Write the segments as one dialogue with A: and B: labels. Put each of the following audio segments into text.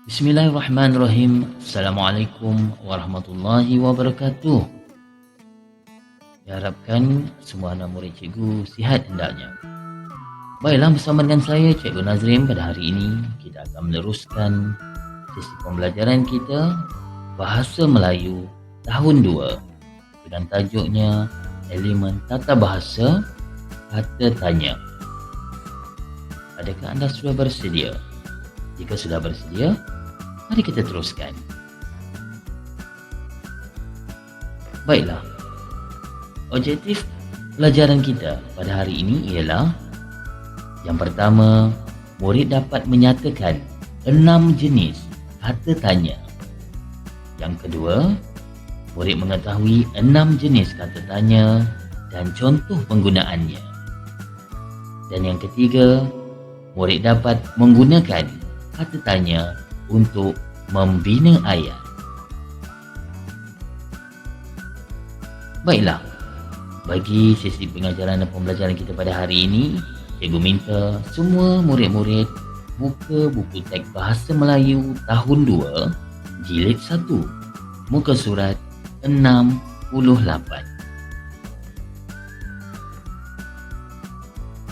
A: Bismillahirrahmanirrahim. Assalamualaikum warahmatullahi wabarakatuh. Diharapkan semua anak murid cikgu sihat hendaknya. Baiklah, bersama dengan saya Cikgu Nazrim, pada hari ini kita akan meneruskan sesi pembelajaran kita Bahasa Melayu tahun 2 dengan tajuknya Elemen Tata Bahasa Kata Tanya. Adakah anda sudah bersedia? Jika sudah bersedia, mari kita teruskan. Baiklah, objektif pelajaran kita pada hari ini ialah yang pertama, murid dapat menyatakan 6 jenis kata tanya. Yang kedua, murid mengetahui 6 jenis kata tanya dan contoh penggunaannya. Dan yang ketiga, murid dapat menggunakan kata tanya untuk membina ayat. Baiklah, bagi sesi pengajaran dan pembelajaran kita pada hari ini, cikgu minta semua murid-murid buka buku teks Bahasa Melayu tahun 2, jilid 1, muka surat 68.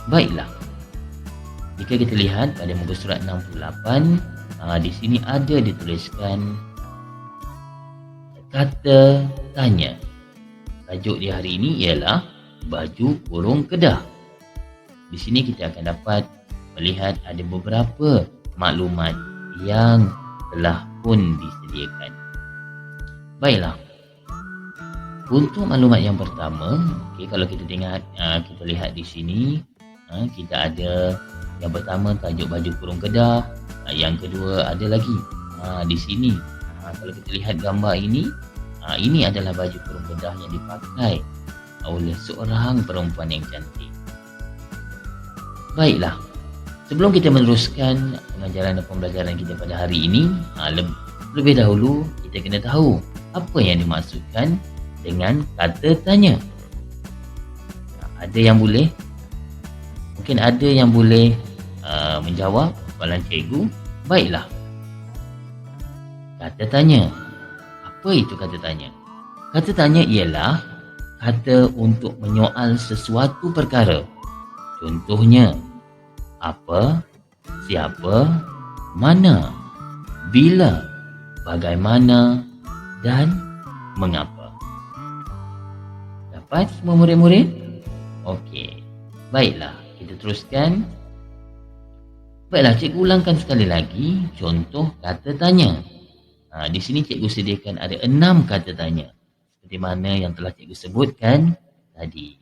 A: Baiklah, jika kita lihat pada muka surat 68, di sini ada dituliskan kata tanya. Tajuk di hari ini ialah baju kurung kedah. Di sini kita akan dapat melihat ada beberapa maklumat yang telah pun disediakan. Baiklah, untuk maklumat yang pertama, kalau kita kita lihat di sini, kita ada yang pertama tajuk baju kurung kedah, yang kedua ada lagi di sini. Kalau kita lihat gambar ini, ini adalah baju kurung kedah yang dipakai oleh seorang perempuan yang cantik. Baiklah, sebelum kita meneruskan pengajaran dan pembelajaran kita pada hari ini, lebih dahulu kita kena tahu apa yang dimaksudkan dengan kata tanya. Ada yang boleh, mungkin ada yang boleh menjawab soalan cikgu. Baiklah, kata tanya. Apa itu kata tanya? Kata tanya ialah kata untuk menyoal sesuatu perkara. Contohnya, apa, siapa, mana, bila, bagaimana dan mengapa. Dapat semua murid-murid? Okey. Baiklah, kita teruskan. Baiklah, cikgu ulangkan sekali lagi contoh kata tanya. Di sini cikgu sediakan ada 6 kata tanya, seperti mana yang telah cikgu sebutkan tadi.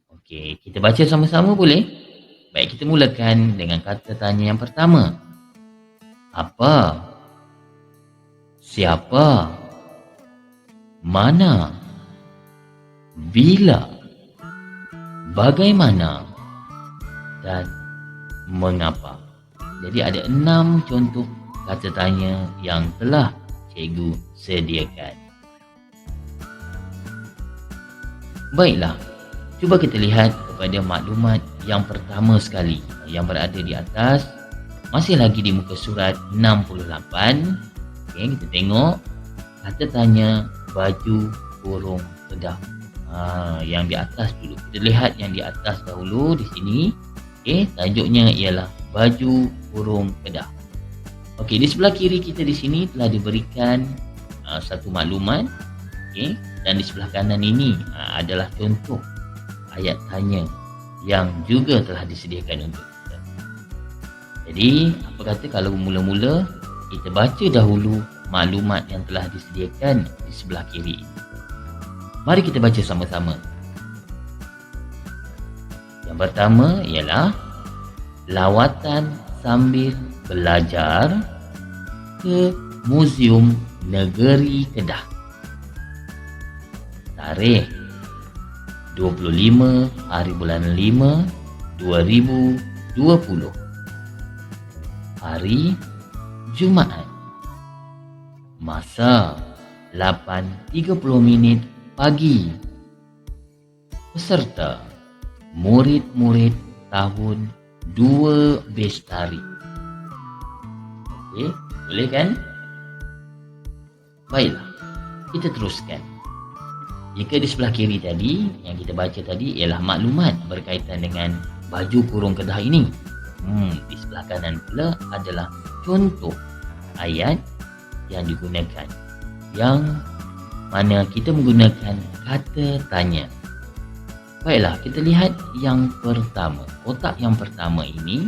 A: Okey, kita baca sama-sama boleh? Baik, kita mulakan dengan kata tanya yang pertama. Apa? Siapa? Mana? Bila? Bagaimana? Dan mengapa? Jadi ada 6 contoh kata tanya yang telah cikgu sediakan. Baiklah, cuba kita lihat kepada maklumat yang pertama sekali yang berada di atas, masih lagi di muka surat 68. Okey, kita tengok kata tanya baju kurung kedah. Yang di atas dulu. Kita lihat yang di atas dahulu di sini. Okey, tajuknya ialah baju kurung kedah. Okey, di sebelah kiri kita di sini telah diberikan satu maklumat. Okey, dan di sebelah kanan ini adalah contoh ayat tanya yang juga telah disediakan untuk kita. Jadi, apa kata kalau mula-mula kita baca dahulu maklumat yang telah disediakan di sebelah kiri. Mari kita baca sama-sama. Yang pertama ialah lawatan sambil belajar ke Muzium Negeri Kedah. Tarikh 25 hari bulan 5 2020. Hari Jumaat. Masa 8.30 pagi. Peserta murid-murid tahun 2 Bestari. Okey, Boleh kan? Baiklah, kita teruskan. Jika di sebelah kiri tadi, yang kita baca tadi ialah maklumat berkaitan dengan baju kurung kedah ini. Di sebelah kanan pula adalah contoh ayat yang digunakan, yang mana kita menggunakan kata tanya. Baiklah, kita lihat yang pertama. Kotak yang pertama ini,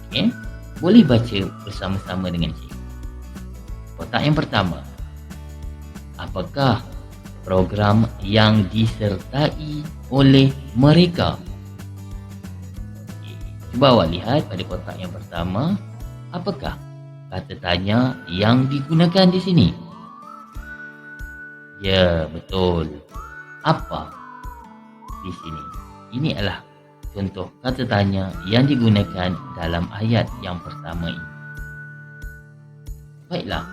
A: okay, boleh baca bersama-sama dengan cikgu. Kotak yang pertama, apakah program yang disertai oleh mereka? Okay, cuba awak lihat pada kotak yang pertama, apakah kata tanya yang digunakan di sini? Ya, betul. Apa di sini? Ini adalah contoh kata tanya yang digunakan dalam ayat yang pertama ini. Baiklah,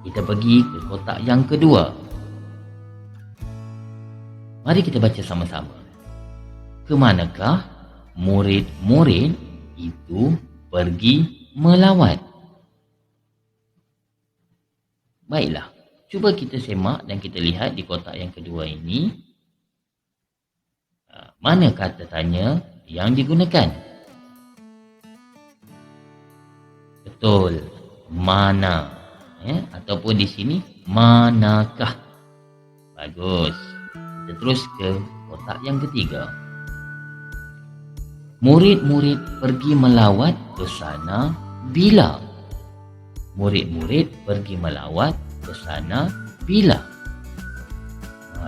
A: kita pergi ke kotak yang kedua. Mari kita baca sama-sama. Kemanakah murid-murid itu pergi melawat? Baiklah, cuba kita semak dan kita lihat di kotak yang kedua ini, mana kata tanya yang digunakan? Betul, mana, ataupun di sini manakah. Bagus. Kita terus ke kotak yang ketiga. Murid-murid pergi melawat ke sana bila? Murid-murid pergi melawat ke sana bila?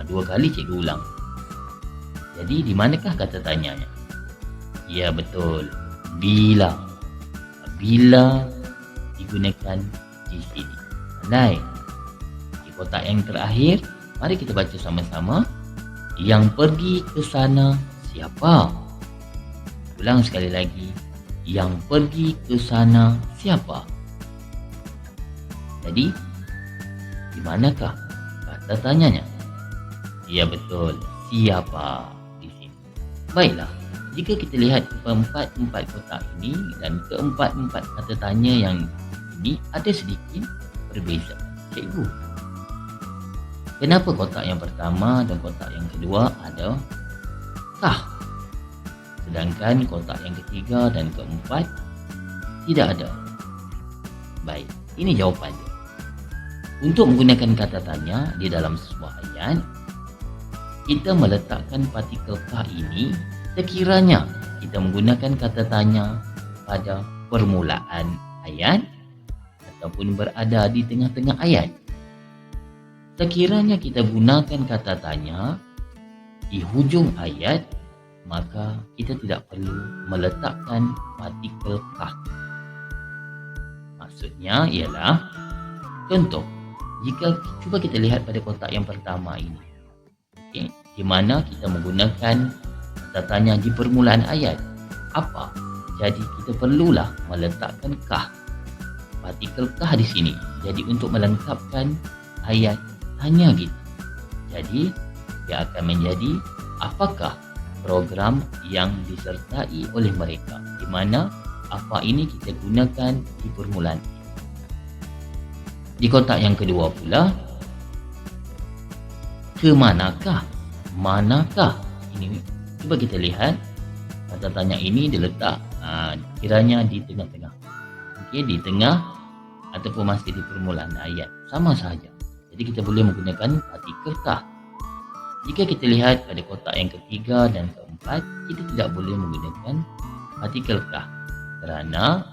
A: Dua kali cikgu ulang. Jadi di manakah kata tanyanya? Ya, betul, bila. Bila digunakan di sini. Pandai. Di kotak yang terakhir, mari kita baca sama-sama. Yang pergi ke sana siapa? Ulang sekali lagi. Yang pergi ke sana siapa? Jadi, di manakah kata tanyanya? Ya, betul, siapa di sini. Baiklah, jika kita lihat keempat-empat kotak ini dan keempat-empat kata tanya yang ini ada sedikit perbezaan. Cikgu, kenapa kotak yang pertama dan kotak yang kedua ada kah, sedangkan kotak yang ketiga dan keempat tidak ada? Baik, ini jawapannya. Untuk menggunakan kata tanya di dalam sebuah ayat, kita meletakkan partikel kah ini sekiranya kita menggunakan kata tanya pada permulaan ayat ataupun berada di tengah-tengah ayat. Sekiranya kita gunakan kata tanya di hujung ayat, maka kita tidak perlu meletakkan partikel kah. Maksudnya ialah, contoh, jika cuba kita lihat pada kotak yang pertama ini, okay, di mana kita menggunakan kata tanya di permulaan ayat, apa? Jadi kita perlulah meletakkan kah, partikel kah di sini. Jadi untuk melengkapkan ayat hanya gitu. Jadi dia akan menjadi apakah program yang disertai oleh mereka, di mana apa ini kita gunakan di permulaan. Di kotak yang kedua pula, kemanakah, manakah? Ini cuba kita lihat kata tanya ini diletak kiranya di tengah-tengah. Okey, di tengah ataupun masih di permulaan ayat, sama sahaja. Jadi kita boleh menggunakan partikel kah. Jika kita lihat pada kotak yang ketiga dan keempat, kita tidak boleh menggunakan partikel kah, kerana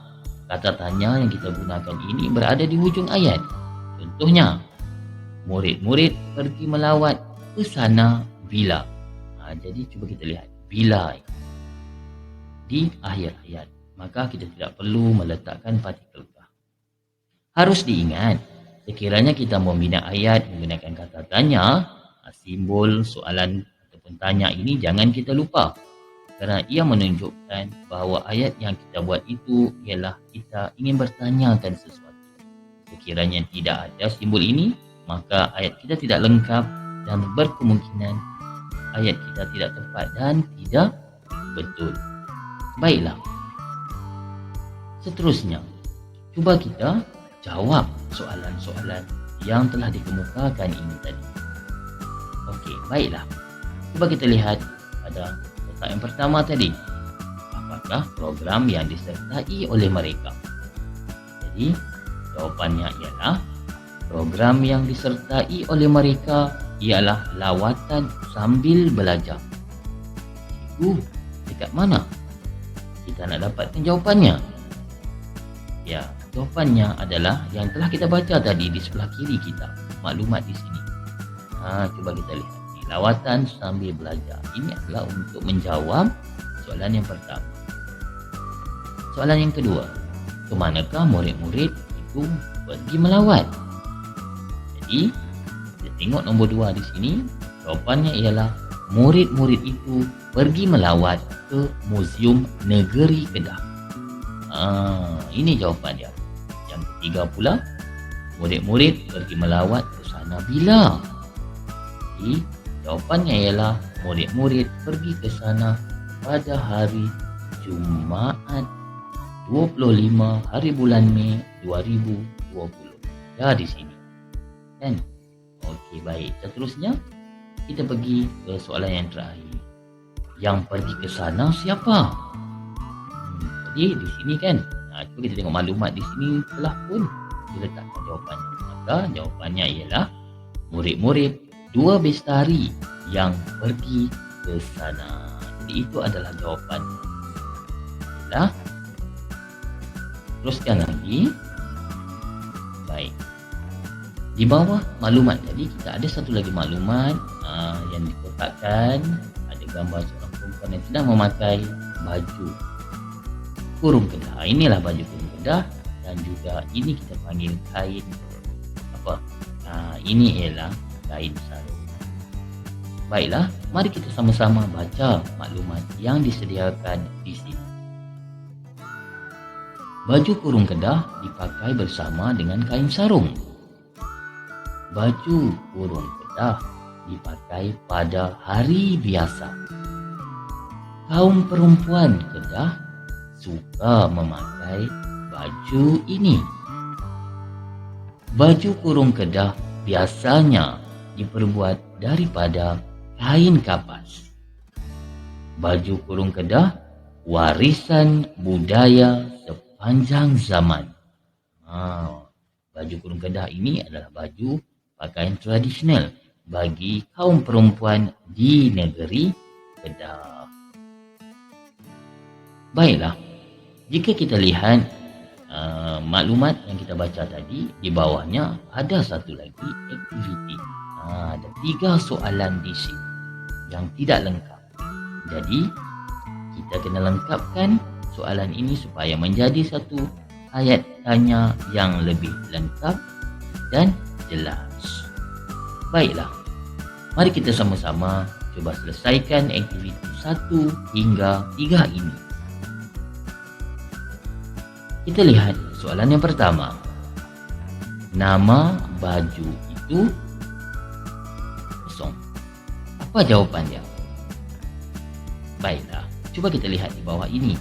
A: kata tanya yang kita gunakan ini berada di hujung ayat. Contohnya, murid-murid pergi melawat ke sana bila. Jadi cuba kita lihat bila di akhir ayat, maka kita tidak perlu meletakkan partikel kah. Harus diingat, sekiranya kita membina ayat menggunakan kata tanya, simbol soalan ataupun tanya ini jangan kita lupa, kerana ia menunjukkan bahawa ayat yang kita buat itu ialah kita ingin bertanyakan sesuatu. Sekiranya tidak ada simbol ini, maka ayat kita tidak lengkap dan berkemungkinan ayat kita tidak tepat dan tidak betul. Baiklah. Seterusnya, Cuba kita jawab soalan-soalan yang telah dikemukakan ini tadi. Okey, baiklah. Cuba kita lihat pada kotak yang pertama tadi. Apakah program yang disertai oleh mereka? Jadi, jawapannya ialah program yang disertai oleh mereka ialah lawatan sambil belajar. Cikgu, dekat mana kita nak dapatkan jawapannya? Ya, jawapannya adalah yang telah kita baca tadi di sebelah kiri kita. Maklumat di sini. Cuba kita lihat. Lawatan sambil belajar. Ini adalah untuk menjawab soalan yang pertama. Soalan yang kedua. Ke manakah murid-murid itu pergi melawat? Jadi, kita tengok nombor 2 di sini. Jawapannya ialah murid-murid itu pergi melawat ke Muzium Negeri Kedah. Ini jawapan dia. Yang ketiga pula, murid-murid pergi melawat ke sana bila? Jadi, jawapannya ialah murid-murid pergi ke sana pada hari Jumaat 25 hari bulan Mei 2020. Ya, di sini. Kan? Okey, baik. Seterusnya, kita pergi ke soalan yang terakhir. Yang pergi ke sana siapa? Jadi di sini kan, cuba kita tengok maklumat di sini telah pun diletakkan jawapannya. Maka jawapannya ialah murid-murid 2 bestari yang pergi ke sana. Jadi itu adalah jawapan. Baiklah. Teruskan lagi. Baik. Di bawah maklumat tadi kita ada satu lagi maklumat yang dikotakkan. Ada gambar seorang perempuan yang sedang memakai baju kurung kedah. Inilah baju kurung kedah, dan juga ini kita panggil kain apa? Ini ialah kain sarung. Baiklah, mari kita sama-sama baca maklumat yang disediakan di sini. Baju kurung kedah dipakai bersama dengan kain sarung. Baju kurung kedah dipakai pada hari biasa. Kaum perempuan Kedah suka memakai baju ini. Baju kurung Kedah biasanya diperbuat daripada kain kapas. Baju kurung Kedah warisan budaya sepanjang zaman. Baju kurung Kedah ini adalah baju pakaian tradisional bagi kaum perempuan di negeri Kedah. Baiklah, jika kita lihat maklumat yang kita baca tadi, di bawahnya ada satu lagi aktiviti. Ada 3 soalan di sini yang tidak lengkap. Jadi, kita kena lengkapkan soalan ini supaya menjadi satu ayat tanya yang lebih lengkap dan jelas. Baiklah, mari kita sama-sama cuba selesaikan aktiviti 1 hingga 3 ini. Kita lihat soalan yang pertama. Nama baju itu kosong. Apa jawapannya? Baiklah, cuba kita lihat di bawah ini.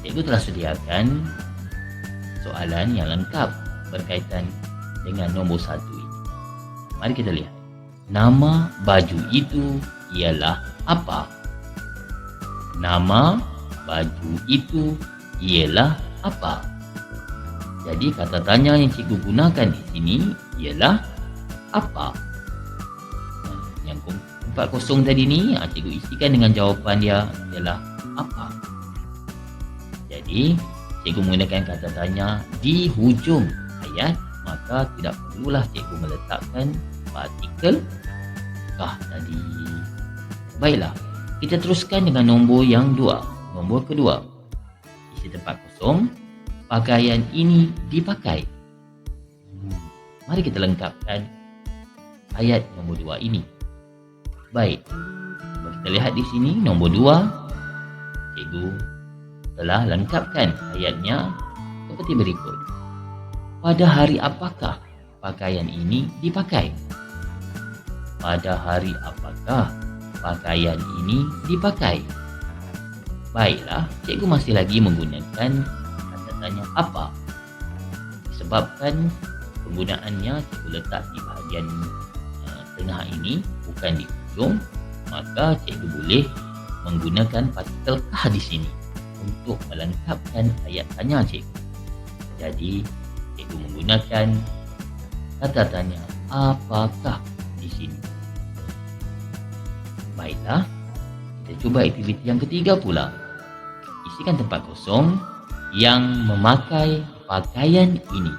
A: Cikgu telah sediakan soalan yang lengkap berkaitan dengan nombor 1 ini. Mari kita lihat. Nama baju itu ialah apa? Nama baju itu ialah apa? Jadi kata tanya yang cikgu gunakan di sini ialah apa? Yang tempat kosong tadi ni cikgu isikan dengan jawapan dia ialah apa? Jadi cikgu menggunakan kata tanya di hujung ayat, maka tidak perlulah cikgu meletakkan partikel kah tadi. Baiklah, kita teruskan dengan nombor yang 2. Nombor kedua. Isi tempat kosong, pakaian ini dipakai. Mari kita lengkapkan ayat nombor 2 ini. Baik, kita lihat di sini nombor 2. Cikgu telah lengkapkan ayatnya seperti berikut. Pada hari apakah pakaian ini dipakai? Pada hari apakah pakaian ini dipakai? Baiklah, cikgu masih lagi menggunakan kata tanya apa. Disebabkan penggunaannya cikgu letak di bahagian tengah ini, bukan di ujung, maka cikgu boleh menggunakan partikel kah di sini untuk melengkapkan ayat tanya cikgu. Jadi cikgu menggunakan kata tanya apakah di sini. Baiklah, kita cuba aktiviti yang ketiga pula. Isikan tempat kosong yang memakai pakaian ini.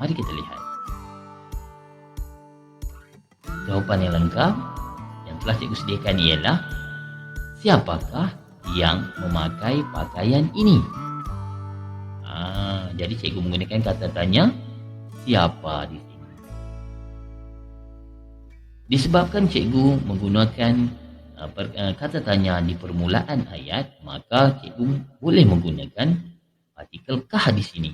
A: Mari kita lihat. Jawapan yang lengkap yang telah cikgu sediakan ialah siapakah yang memakai pakaian ini? Jadi cikgu menggunakan kata tanya siapa di sini. Disebabkan cikgu menggunakan kata tanya di permulaan ayat, maka cikgu boleh menggunakan partikel kah di sini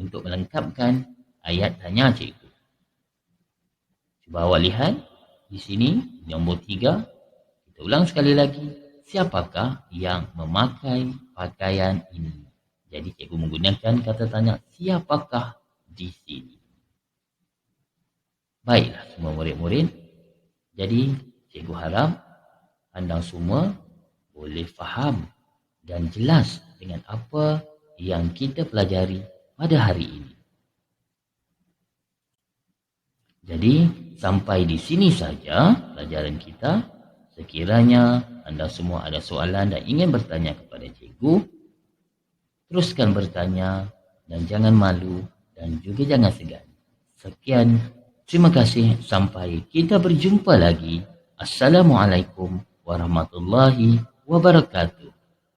A: untuk melengkapkan ayat tanya cikgu. Cuba awak lihat di sini nombor 3. Kita ulang sekali lagi. Siapakah yang memakai pakaian ini? Jadi cikgu menggunakan kata tanya siapakah di sini. Baiklah semua murid-murid. Jadi cikgu harap anda semua boleh faham dan jelas dengan apa yang kita pelajari pada hari ini. Jadi sampai di sini saja pelajaran kita. Sekiranya anda semua ada soalan dan ingin bertanya kepada cikgu, teruskan bertanya dan jangan malu dan juga jangan segan. Sekian, terima kasih, sampai kita berjumpa lagi. Assalamualaikum warahmatullahi wabarakatuh.